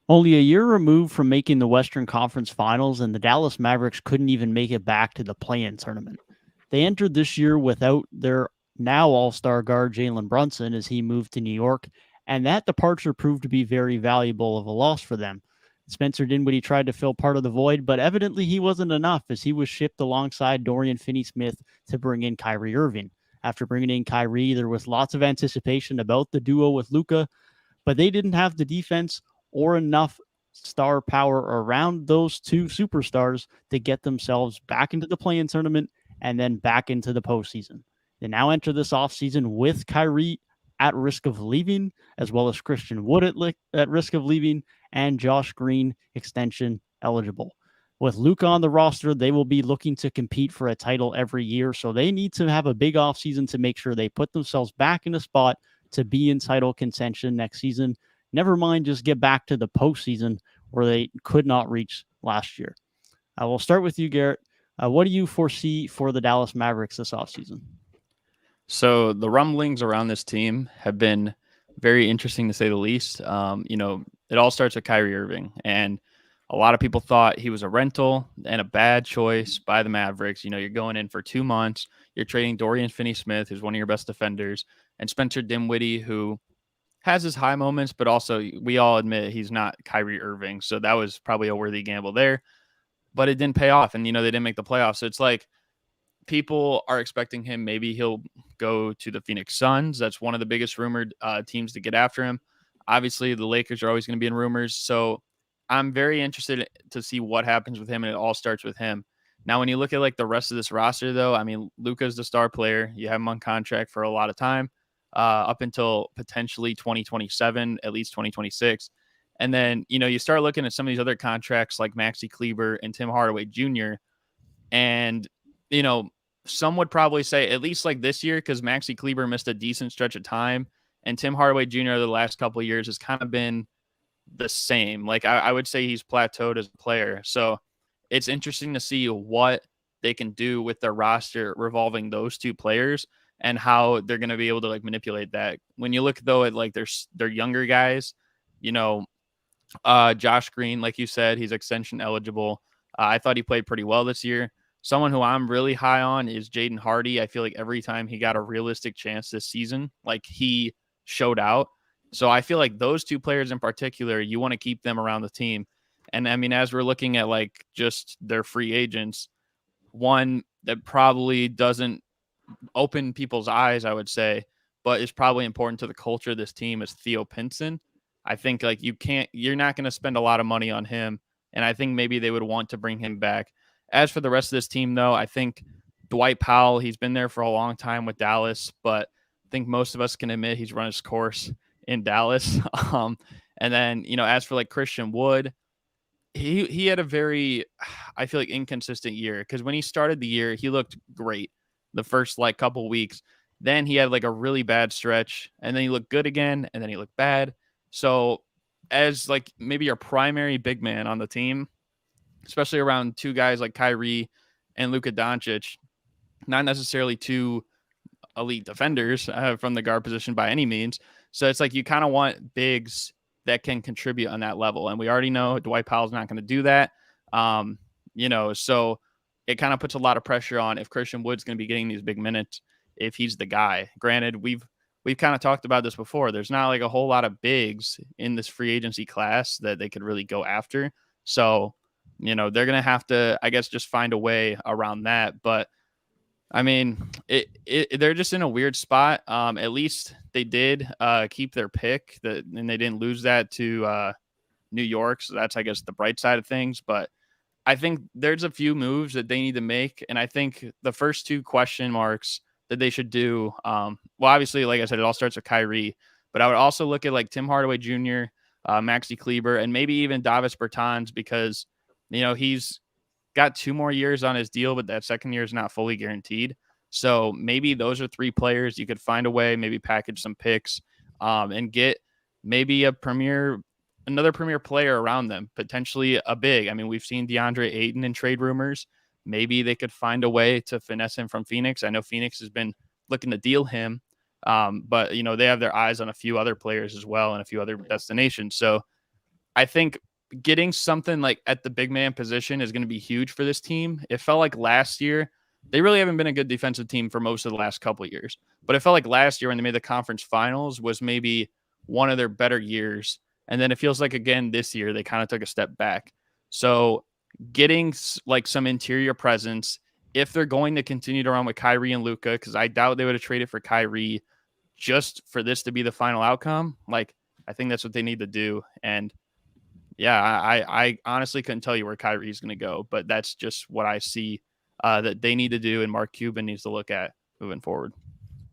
Only a year removed from making the Western Conference Finals, and the Dallas Mavericks couldn't even make it back to the play-in tournament. They entered this year without their now all-star guard Jalen Brunson as he moved to New York, and that departure proved to be very valuable of a loss for them. Spencer Dinwiddie tried to fill part of the void, but evidently he wasn't enough as he was shipped alongside Dorian Finney-Smith to bring in Kyrie Irving. After bringing in Kyrie, there was lots of anticipation about the duo with Luka, but they didn't have the defense or enough star power around those two superstars to get themselves back into the play-in tournament and then back into the postseason. They now enter this offseason with Kyrie at risk of leaving, as well as Christian Wood at risk of leaving, and Josh Green extension eligible. With Luka on the roster, they will be looking to compete for a title every year, so they need to have a big offseason to make sure they put themselves back in a spot to be in title contention next season. Never mind just get back to the postseason where they could not reach last year. I will start with you, Garrett. What do you foresee for the Dallas Mavericks this offseason? So the rumblings around this team have been very interesting to say the least. It all starts with Kyrie Irving, and a lot of people thought he was a rental and a bad choice by the Mavericks. You're going in for 2 months. You're trading Dorian Finney-Smith, who's one of your best defenders, and Spencer Dinwiddie, who has his high moments, but also we all admit he's not Kyrie Irving. So that was probably a worthy gamble there, but it didn't pay off. And, they didn't make the playoffs. So it's like people are expecting him. Maybe he'll go to the Phoenix Suns. That's one of the biggest rumored teams to get after him. Obviously, the Lakers are always going to be in rumors. So I'm very interested to see what happens with him. And it all starts with him. Now, when you look at like the rest of this roster, though, I mean, Luka's the star player. You have him on contract for a lot of time. Up until potentially 2027, at least 2026. And then, you start looking at some of these other contracts like Maxi Kleber and Tim Hardaway Jr. And, some would probably say at least like this year, because Maxi Kleber missed a decent stretch of time. And Tim Hardaway Jr. the last couple of years has kind of been the same. Like I would say he's plateaued as a player. So it's interesting to see what they can do with their roster revolving those two players and how they're going to be able to like manipulate that. When you look though at like their younger guys, Josh Green, like you said, he's extension eligible. I thought he played pretty well this year. Someone who I'm really high on is Jaden Hardy. I feel like every time he got a realistic chance this season, like he showed out. So I feel like those two players in particular, you want to keep them around the team. And I mean, as we're looking at like just their free agents, one that probably doesn't open people's eyes, I would say, but is probably important to the culture of this team is Theo Pinson. I think like you're not going to spend a lot of money on him. And I think maybe they would want to bring him back. As for the rest of this team, though, I think Dwight Powell, he's been there for a long time with Dallas, but I think most of us can admit he's run his course in Dallas. And then, as for like Christian Wood, he had a very, I feel like, inconsistent year because when he started the year, he looked great the first like couple weeks. Then he had like a really bad stretch, and then he looked good again, and then he looked bad. So as like maybe your primary big man on the team, especially around two guys like Kyrie and Luka Doncic, not necessarily two elite defenders from the guard position by any means. So it's like you kind of want bigs that can contribute on that level. And we already know Dwight Powell's not going to do that. So it kind of puts a lot of pressure on if Christian Wood's going to be getting these big minutes, if he's the guy. Granted, we've kind of talked about this before. There's not like a whole lot of bigs in this free agency class that they could really go after. So, they're going to have to, I guess, just find a way around that. But I mean, they're just in a weird spot. At least they did keep their pick, and they didn't lose that to New York. So that's, I guess, the bright side of things. But I think there's a few moves that they need to make. And I think the first two question marks that they should do, well, obviously, like I said, it all starts with Kyrie. But I would also look at like Tim Hardaway Jr., Maxi Kleber, and maybe even Davis Bertans because, he's got 2 more years on his deal, but that second year is not fully guaranteed. So maybe those are 3 players you could find a way, maybe package some picks and get maybe another premier player around them, potentially a big. I mean, we've seen DeAndre Ayton in trade rumors. Maybe they could find a way to finesse him from Phoenix. I know Phoenix has been looking to deal him, but they have their eyes on a few other players as well and a few other destinations. So I think getting something like at the big man position is going to be huge for this team. It felt like last year, they really haven't been a good defensive team for most of the last couple of years. But it felt like last year when they made the conference finals was maybe one of their better years. And then it feels like, again, this year, they kind of took a step back. So getting like some interior presence, if they're going to continue to run with Kyrie and Luka, because I doubt they would have traded for Kyrie just for this to be the final outcome. Like, I think that's what they need to do. And yeah, I honestly couldn't tell you where Kyrie's going to go, but that's just what I see that they need to do, and Mark Cuban needs to look at moving forward.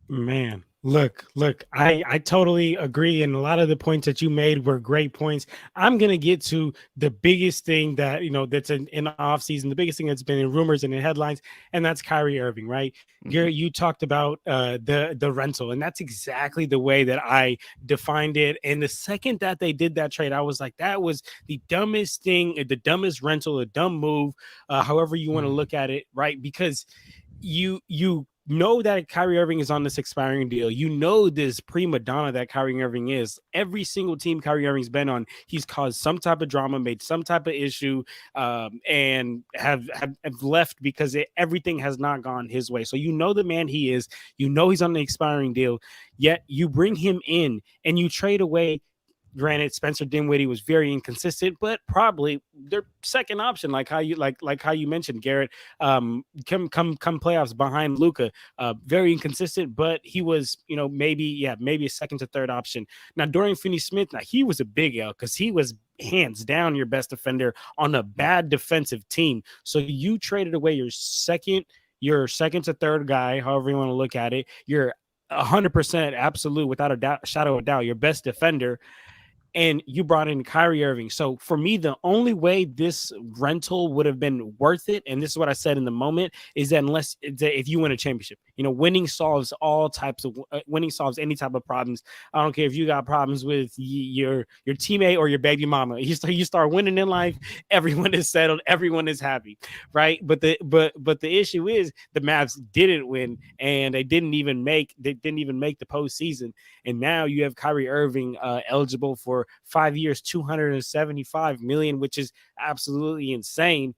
Man, look, I totally agree. And a lot of the points that you made were great points. I'm going to get to the biggest thing that, that's in the offseason, the biggest thing that's been in rumors and in headlines, and that's Kyrie Irving, right? Mm-hmm. You talked about the rental, and that's exactly the way that I defined it. And the second that they did that trade, I was like, that was the dumbest thing, the dumbest rental, a dumb move, however you want to look at it, right? Because you know that Kyrie Irving is on this expiring deal. You know this prima donna that Kyrie Irving is. Every single team Kyrie Irving's been on, he's caused some type of drama, made some type of issue, and have left because everything has not gone his way. So you know the man he is. You know he's on the expiring deal. Yet you bring him in and you trade away. Granted, Spencer Dinwiddie was very inconsistent, but probably their second option, like how you mentioned, Garrett. Come playoffs behind Luka, very inconsistent, but he was, maybe a second to third option. Now, Dorian Finney-Smith, he was a big L because he was hands down your best defender on a bad defensive team. So you traded away your second to third guy, however you want to look at it. You're 100% absolute, without a doubt, shadow of doubt, your best defender. And you brought in Kyrie Irving. So for me, the only way this rental would have been worth it, and this is what I said in the moment, is that if you win a championship, winning solves winning solves any type of problems. I don't care if you got problems with your teammate or your baby mama. You start winning in life, everyone is settled, everyone is happy, right? But the issue is the Mavs didn't win, and they didn't even make the postseason. And now you have Kyrie Irving eligible for 5 years, $275 million, which is absolutely insane.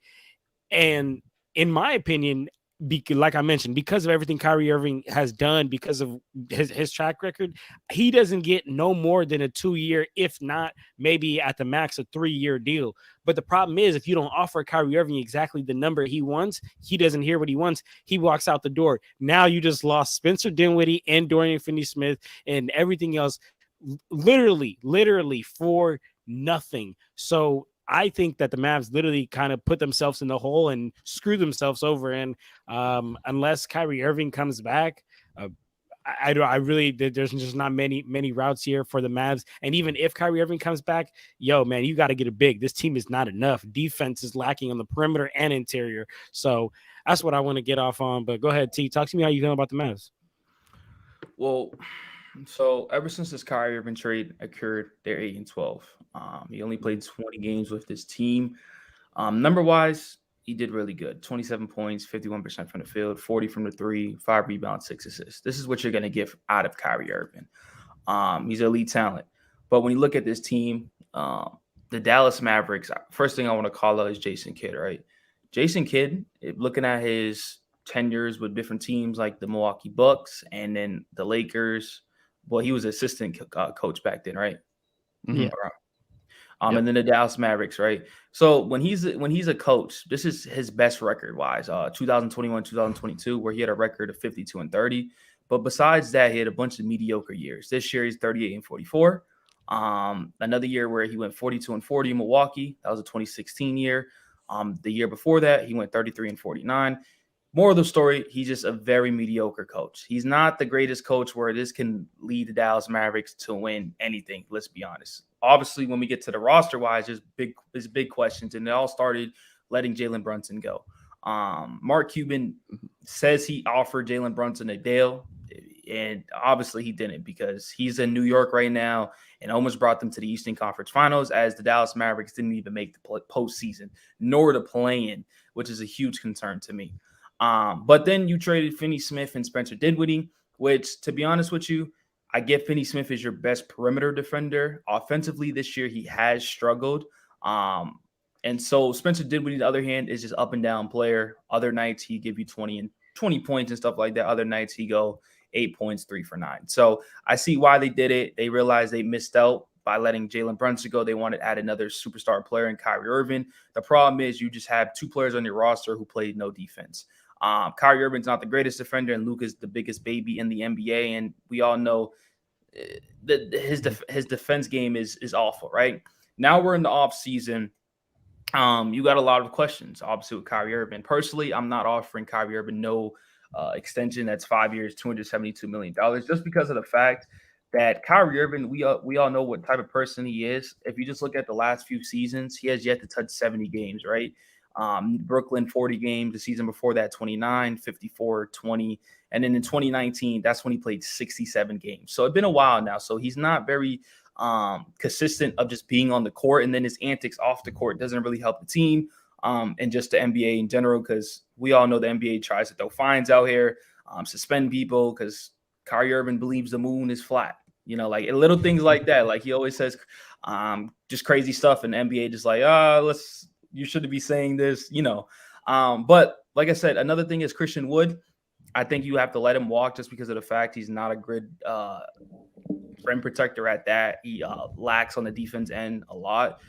And in my opinion, like I mentioned, because of everything Kyrie Irving has done, because of his track record, he doesn't get no more than a 2-year, if not maybe at the max a 3-year deal. But the problem is, if you don't offer Kyrie Irving exactly the number he wants, he doesn't hear what he wants. He walks out the door. Now you just lost Spencer Dinwiddie and Dorian Finney-Smith and everything else, literally for nothing. So I think that the Mavs literally kind of put themselves in the hole and screw themselves over. And unless Kyrie Irving comes back, I really, there's just not many routes here for the Mavs. And even if Kyrie Irving comes back, man, you got to get it big. This team is not enough. Defense is lacking on the perimeter and interior. So that's what I want to get off on. But go ahead, T. Talk to me how you feel about the Mavs. Well, so ever since this Kyrie Irving trade occurred, they're 8-12. He only played 20 games with this team. Number-wise, he did really good. 27 points, 51% from the field, 40 from the three, 5 rebounds, 6 assists. This is what you're going to get out of Kyrie Irving. He's an elite talent. But when you look at this team, the Dallas Mavericks, first thing I want to call out is Jason Kidd, right? Jason Kidd, looking at his tenures with different teams like the Milwaukee Bucks and then the Lakers. Well, he was assistant coach back then, right? Yeah. Yep. And then the Dallas Mavericks, right? So when he's a coach, this is his best record wise. 2021, 2022, where he had a record of 52-30. But besides that, he had a bunch of mediocre years. This year he's 38-44. Another year where he went 42-40 in Milwaukee. That was a 2016 year. The year before that, he went 33-49. Moral of the story, he's just a very mediocre coach. He's not the greatest coach where this can lead the Dallas Mavericks to win anything, let's be honest. Obviously, when we get to the roster-wise, there's big questions, and it all started letting Jalen Brunson go. Mark Cuban says he offered Jalen Brunson a deal, and obviously he didn't because he's in New York right now and almost brought them to the Eastern Conference Finals as the Dallas Mavericks didn't even make the postseason, nor the play-in, which is a huge concern to me. But then you traded Finney-Smith and Spencer Dinwiddie, which, to be honest with you, I get Finney Smith is your best perimeter defender. Offensively this year, he has struggled. And so Spencer Dinwiddie, on the other hand, is just up and down player. Other nights he give you 20 points and stuff like that. Other nights he go 8 points, 3 for 9. So I see why they did it. They realized they missed out by letting Jalen Brunson go. They wanted to add another superstar player in Kyrie Irving. The problem is you just have 2 players on your roster who played no defense. Kyrie Irving's not the greatest defender, and Luka's the biggest baby in the NBA. And we all know that his defense game is awful, right? Now we're in the offseason. You got a lot of questions, obviously, with Kyrie Irving. Personally, I'm not offering Kyrie Irving no extension that's 5 years, $272 million, just because of the fact that Kyrie Irving, we all know what type of person he is. If you just look at the last few seasons, he has yet to touch 70 games, right? Brooklyn, 40 games. The season before that, 29, 54, 20. And then in 2019, that's when he played 67 games. So it's been a while now. So he's not very consistent of just being on the court. And then his antics off the court doesn't really help the team and just the NBA in general, because we all know the NBA tries to throw fines out here, suspend people because Kyrie Irving believes the moon is flat. You know, like little things like that. Like he always says just crazy stuff, and the NBA just like, you shouldn't be saying this, you know. But like I said, another thing is Christian Wood. I think you have to let him walk just because of the fact he's not a good rim protector at that. He lacks on the defense end a lot.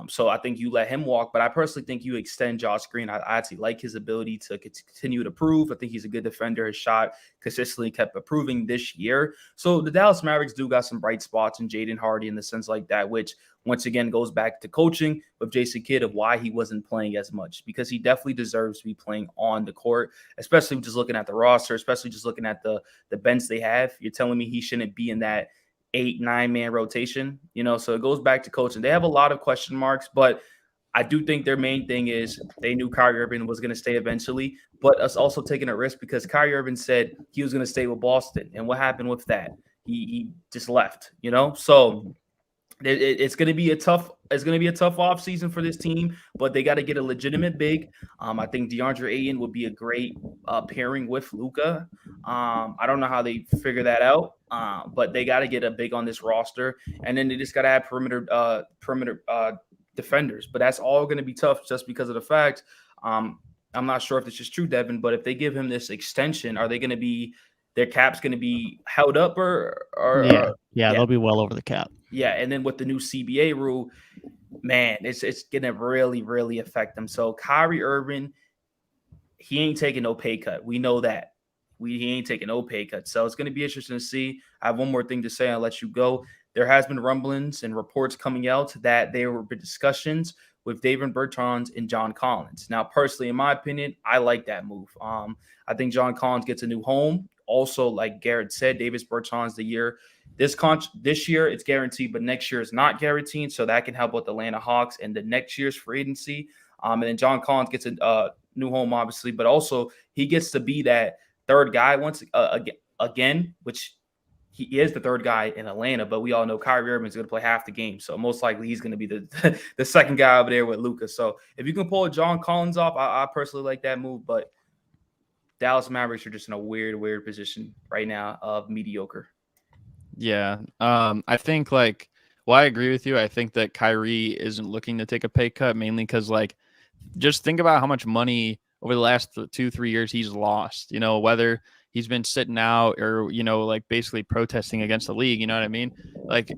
So I think you let him walk, but I personally think you extend Josh Green. I actually like his ability to continue to prove. I think he's a good defender. His shot consistently kept improving this year. So the Dallas Mavericks do got some bright spots in Jaden Hardy in the sense like that, which once again goes back to coaching with Jason Kidd of why he wasn't playing as much, because he definitely deserves to be playing on the court, especially just looking at the roster, especially just looking at the bench they have. You're telling me he shouldn't be in that 8-9 man rotation, you know? So it goes back to coaching. They have a lot of question marks, but I do think their main thing is they knew Kyrie Irving was going to stay eventually, but us also taking a risk because Kyrie Irving said he was going to stay with Boston. And what happened with that? He just left, you know? So it's going to be a tough offseason for this team, but they got to get a legitimate big. I think DeAndre Ayton would be a great pairing with Luka. I don't know how they figure that out, but they got to get a big on this roster, and then they just got to have perimeter defenders. But that's all going to be tough just because of the fact. I'm not sure if this is true, Devin, but if they give him this extension, are they going to be their cap's going to be held up or they'll be well over the cap. Yeah, and then with the new CBA rule, man, it's going to really, really affect them. So Kyrie Irving, he ain't taking no pay cut. We know that. He ain't taking no pay cut. So it's going to be interesting to see. I have one more thing to say. I'll let you go. There has been rumblings and reports coming out that there were discussions with David Bertans and John Collins. Now, personally, in my opinion, I like that move. I think John Collins gets a new home. Also, like Garrett said, Davis Bertans this year it's guaranteed, but next year is not guaranteed. So that can help with the Atlanta Hawks and the next year's free agency. And then John Collins gets a new home, obviously, but also he gets to be that third guy once again, which he is the third guy in Atlanta. But we all know Kyrie Irving is going to play half the game, so most likely he's going to be the second guy over there with Luka. So if you can pull John Collins off, I personally like that move, but Dallas Mavericks are just in a weird position right now of mediocre. Yeah. I think I agree with you. I think that Kyrie isn't looking to take a pay cut mainly because just think about how much money over the last 2-3 years he's lost, you know, whether he's been sitting out or, you know, basically protesting against the league, you know what I mean?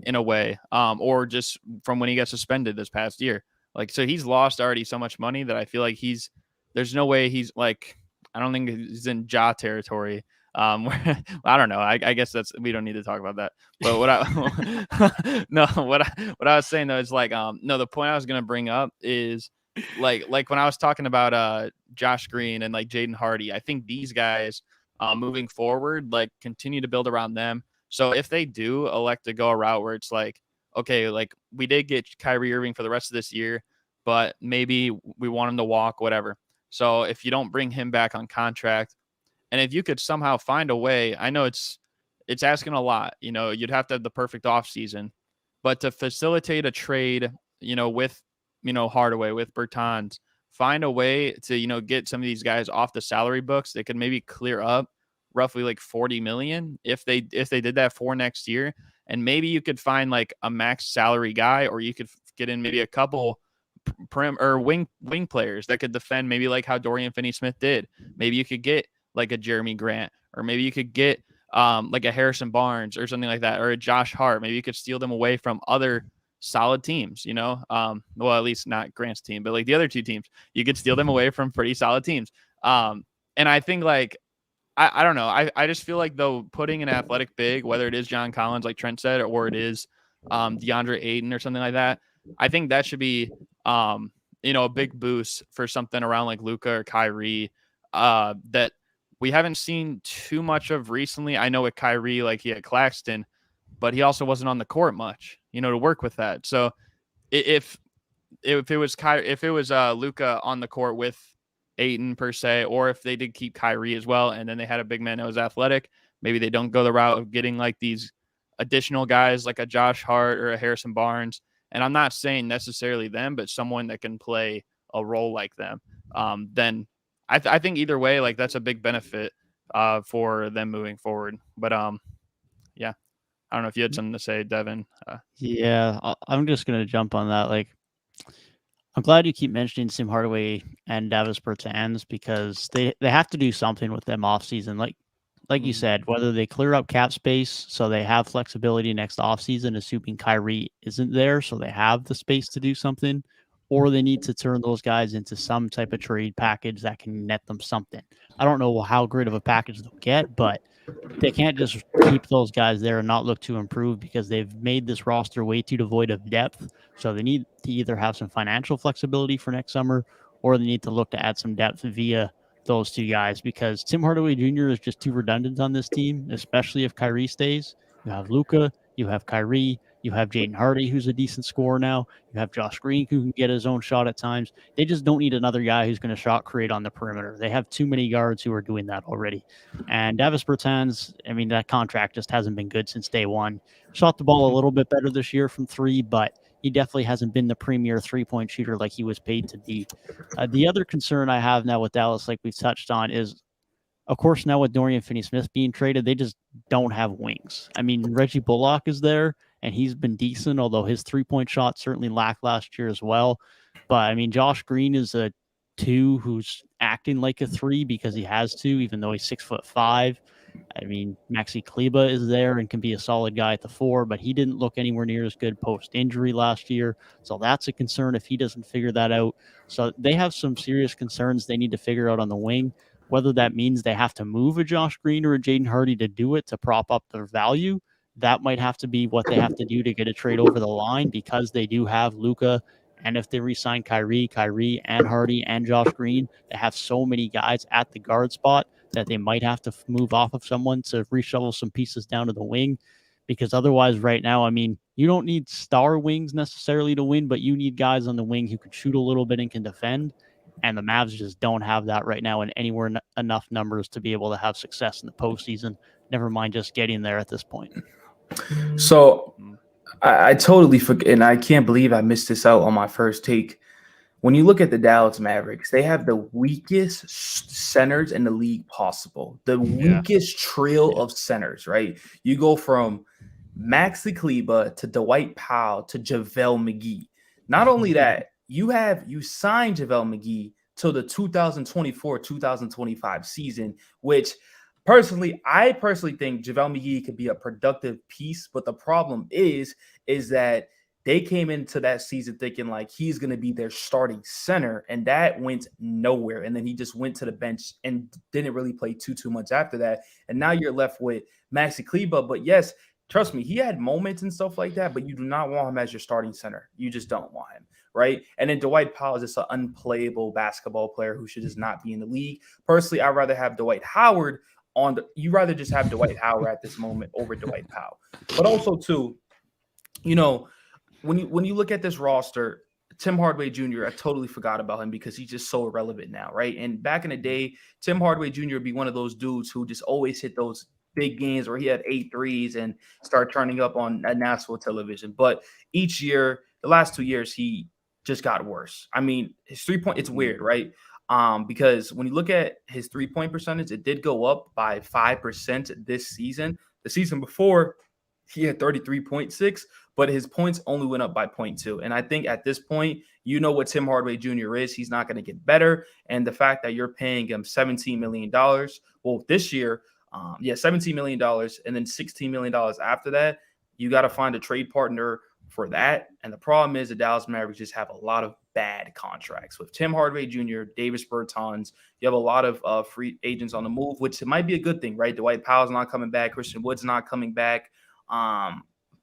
In a way, or just from when he got suspended this past year. So he's lost already so much money that I feel like there's no way he's I don't think he's in Ja territory. I don't know. I guess we don't need to talk about that. But what I was saying though is no, the point I was going to bring up is when I was talking about Josh Green and Jaden Hardy, I think these guys moving forward, continue to build around them. So if they do elect to go a route where it's okay, we did get Kyrie Irving for the rest of this year, but maybe we want him to walk, whatever. So if you don't bring him back on contract, and if you could somehow find a way, I know it's asking a lot, you know, you'd have to have the perfect offseason, but to facilitate a trade, you know, with, you know, Hardaway, with Bertans, find a way to, you know, get some of these guys off the salary books that could maybe clear up roughly like 40 million if they did that for next year. And maybe you could find like a max salary guy, or you could get in maybe a couple prim or wing players that could defend, maybe like how Dorian Finney-Smith did. Maybe you could get like a Jeremy Grant, or maybe you could get like a Harrison Barnes or something like that, or a Josh Hart. Maybe you could steal them away from other solid teams, well, at least not Grant's team, but like the other two teams, you could steal them away from pretty solid teams. And I think like, I don't know. I just feel like though putting an athletic big, whether it is John Collins, like Trent said, or it is DeAndre Ayton or something like that, I think that should be, a big boost for something around like Luka or Kyrie that we haven't seen too much of recently. I know with Kyrie, like he had Claxton, but he also wasn't on the court much, to work with that. So if it was Luka on the court with Ayton per se, or if they did keep Kyrie as well, and then they had a big man that was athletic, maybe they don't go the route of getting like these additional guys like a Josh Hart or a Harrison Barnes. And I'm not saying necessarily them, but someone that can play a role like them. Then I think either way, like that's a big benefit for them moving forward. But yeah, I don't know if you had something to say, Devin. Yeah, I'm just gonna jump on that. Like, I'm glad you keep mentioning Tim Hardaway and Davis Bertans, because they have to do something with them off season. Like you said, whether they clear up cap space so they have flexibility next offseason, assuming Kyrie isn't there, so they have the space to do something, or they need to turn those guys into some type of trade package that can net them something. I don't know how great of a package they'll get, but they can't just keep those guys there and not look to improve, because they've made this roster way too devoid of depth. So they need to either have some financial flexibility for next summer, or they need to look to add some depth via those two guys, because Tim Hardaway Jr. is just too redundant on this team, especially if Kyrie stays. You have Luka, you have Kyrie, you have Jaden Hardy, who's a decent scorer now. You have Josh Green, who can get his own shot at times. They just don't need another guy who's going to shot create on the perimeter. They have too many guards who are doing that already. And Davis Bertans, that contract just hasn't been good since day one. Shot the ball a little bit better this year from three, but he definitely hasn't been the premier three-point shooter like he was paid to be. The other concern I have now with Dallas, like we've touched on, is, of course, now with Dorian Finney-Smith being traded, they just don't have wings. Reggie Bullock is there, and he's been decent, although his three-point shot certainly lacked last year as well. But, Josh Green is a 2 who's acting like a 3 because he has to, even though he's 6'5". Maxi Kleber is there and can be a solid guy at the 4, but he didn't look anywhere near as good post-injury last year. So that's a concern if he doesn't figure that out. So they have some serious concerns they need to figure out on the wing. Whether that means they have to move a Josh Green or a Jaden Hardy to do it to prop up their value, that might have to be what they have to do to get a trade over the line, because they do have Luka. And if they re-sign Kyrie and Hardy and Josh Green, they have so many guys at the guard spot that they might have to move off of someone to reshovel some pieces down to the wing. Because otherwise right now, you don't need star wings necessarily to win, but you need guys on the wing who can shoot a little bit and can defend. And the Mavs just don't have that right now in anywhere enough numbers to be able to have success in the postseason. Never mind just getting there at this point. So I totally forget, and I can't believe I missed this out on my first take. When you look at the Dallas Mavericks, they have the weakest centers in the league possible. The weakest trio of centers, right? You go from Maxi Kleber to Dwight Powell to JaVale McGee. Not only that, you signed JaVale McGee till the 2024-2025 season, which I personally think JaVale McGee could be a productive piece. But the problem is that they came into that season thinking like he's going to be their starting center, and that went nowhere. And then he just went to the bench and didn't really play too much after that. And now you're left with Maxi Kleber. But yes, trust me, he had moments and stuff like that, but you do not want him as your starting center. You just don't want him, right? And then Dwight Powell is just an unplayable basketball player who should just not be in the league. Personally, I'd rather have Dwight Howard you rather just have Dwight Howard at this moment over Dwight Powell. But also too, when you look at this roster, Tim Hardaway Jr., I totally forgot about him because he's just so irrelevant now, right? And back in the day, Tim Hardaway Jr. would be one of those dudes who just always hit those big games where he had 8 threes and start turning up on national television. But each year, the last 2 years, he just got worse. His 3-point, it's weird, right? Because when you look at his 3-point percentage, it did go up by 5% this season. The season before, he had 33.6, but his points only went up by 0.2. And I think at this point, you know what Tim Hardaway Jr. is. He's not going to get better. And the fact that you're paying him $17 million, well, this year, $17 million, and then $16 million after that, you got to find a trade partner for that. And the problem is the Dallas Mavericks just have a lot of bad contracts with Tim Hardaway Jr., Davis Bertans. You have a lot of free agents on the move, which it might be a good thing, right? Dwight Powell's not coming back. Christian Wood's not coming back.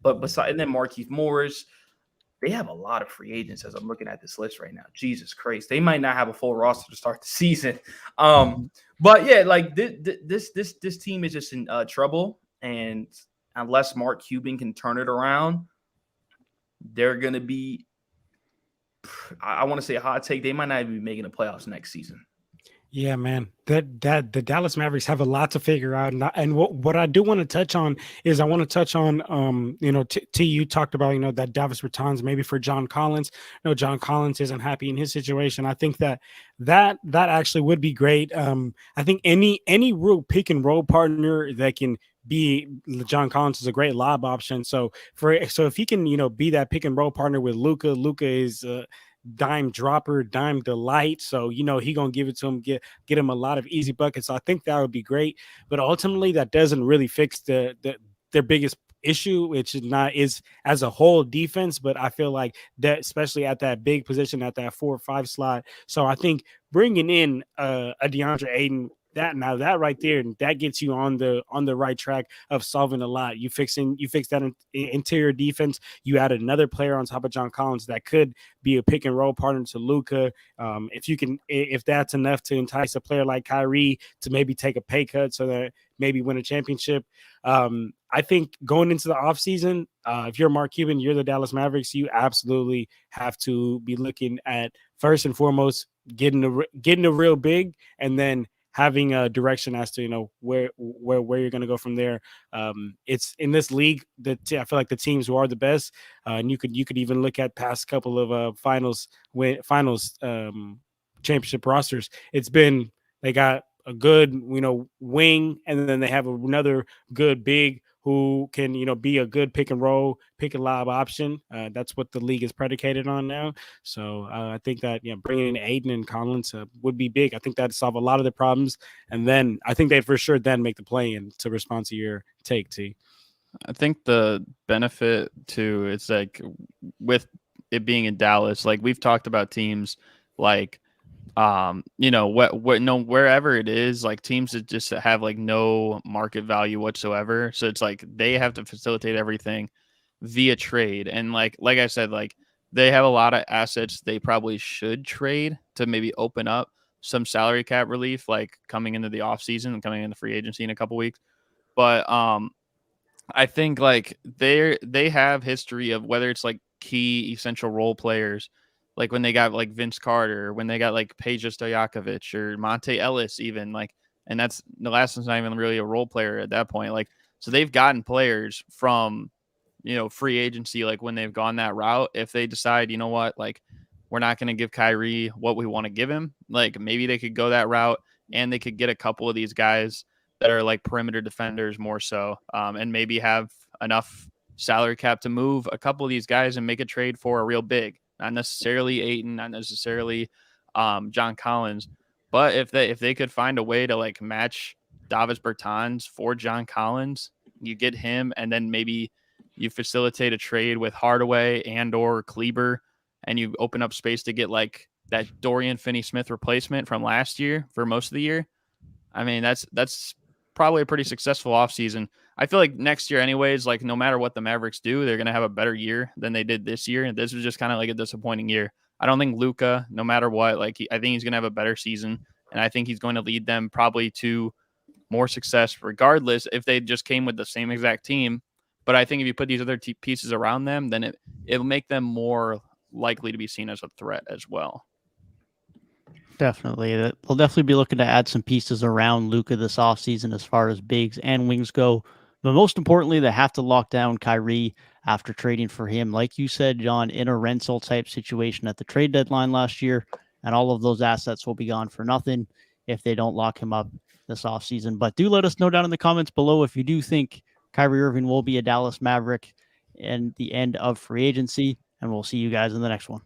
But besides, and then Markieff Morris, they have a lot of free agents as I'm looking at this list right now. Jesus Christ. They might not have a full roster to start the season. But yeah, like this team is just in trouble. And unless Mark Cuban can turn it around, they're going to be, I want to say a hot take, they might not even be making the playoffs next season. Yeah, man, that the Dallas Mavericks have a lot to figure out, and what I do want to touch on is you talked about that Davis Bertans maybe for John Collins. No, John Collins isn't happy in his situation. I think that actually would be great. I think any real pick and roll partner that can be John Collins is a great lob option. So if he can be that pick and roll partner with Luka is dime dropper, dime delight. So, he gonna give it to him, get him a lot of easy buckets. So I think that would be great. But ultimately that doesn't really fix their biggest issue, which is as a whole defense. But I feel like that, especially at that big position, at that 4 or 5 slot. So I think bringing in a DeAndre Ayton, that right there, that gets you on the right track of solving a lot. You fix that interior defense. You add another player on top of John Collins that could be a pick and roll partner to Luka. If that's enough to entice a player like Kyrie to maybe take a pay cut so that maybe win a championship. I think going into the offseason, if you're Mark Cuban, you're the Dallas Mavericks, you absolutely have to be looking at, first and foremost, getting a real big, and then having a direction as to where you're going to go from there. It's in this league that I feel like the teams who are the best, and you could even look at past couple of finals championship rosters. It's been, they got a good wing, and then they have another good big who can be a good pick and roll, pick and lob option. That's what the league is predicated on now. So I think that bringing in Ayton and Collins would be big. I think that'd solve a lot of the problems, and then I think they for sure then make the play-in. To respond to your take, T. I think the benefit to it's like with it being in Dallas, like we've talked about teams like wherever it is, like teams that just have like no market value whatsoever. So it's like they have to facilitate everything via trade. And like I said, like they have a lot of assets they probably should trade to maybe open up some salary cap relief, like coming into the offseason and coming into free agency in a couple weeks. But I think like they have history of whether it's like key essential role players, like when they got like Vince Carter, when they got like Peja Stojakovic or Monte Ellis even, like, and that's the last one's not even really a role player at that point. Like, so they've gotten players from, free agency, like when they've gone that route, if they decide, like we're not going to give Kyrie what we want to give him, like maybe they could go that route and they could get a couple of these guys that are like perimeter defenders more so, and maybe have enough salary cap to move a couple of these guys and make a trade for a real big. Not necessarily Ayton, not necessarily John Collins, but if they could find a way to like match Davis Bertans for John Collins, you get him, and then maybe you facilitate a trade with Hardaway and or Kleber, and you open up space to get like that Dorian Finney-Smith replacement from last year for most of the year. I mean, that's probably a pretty successful offseason. I feel like next year anyways, like no matter what the Mavericks do, they're going to have a better year than they did this year. And this was just kind of like a disappointing year. I don't think Luka, no matter what, like I think he's going to have a better season. And I think he's going to lead them probably to more success regardless if they just came with the same exact team. But I think if you put these other pieces around them, then it'll make them more likely to be seen as a threat as well. Definitely. They'll definitely be looking to add some pieces around Luka this offseason as far as bigs and wings go. But most importantly, they have to lock down Kyrie after trading for him. Like you said, John, in a rental type situation at the trade deadline last year, and all of those assets will be gone for nothing if they don't lock him up this offseason. But do let us know down in the comments below if you do think Kyrie Irving will be a Dallas Maverick in the end of free agency, and we'll see you guys in the next one.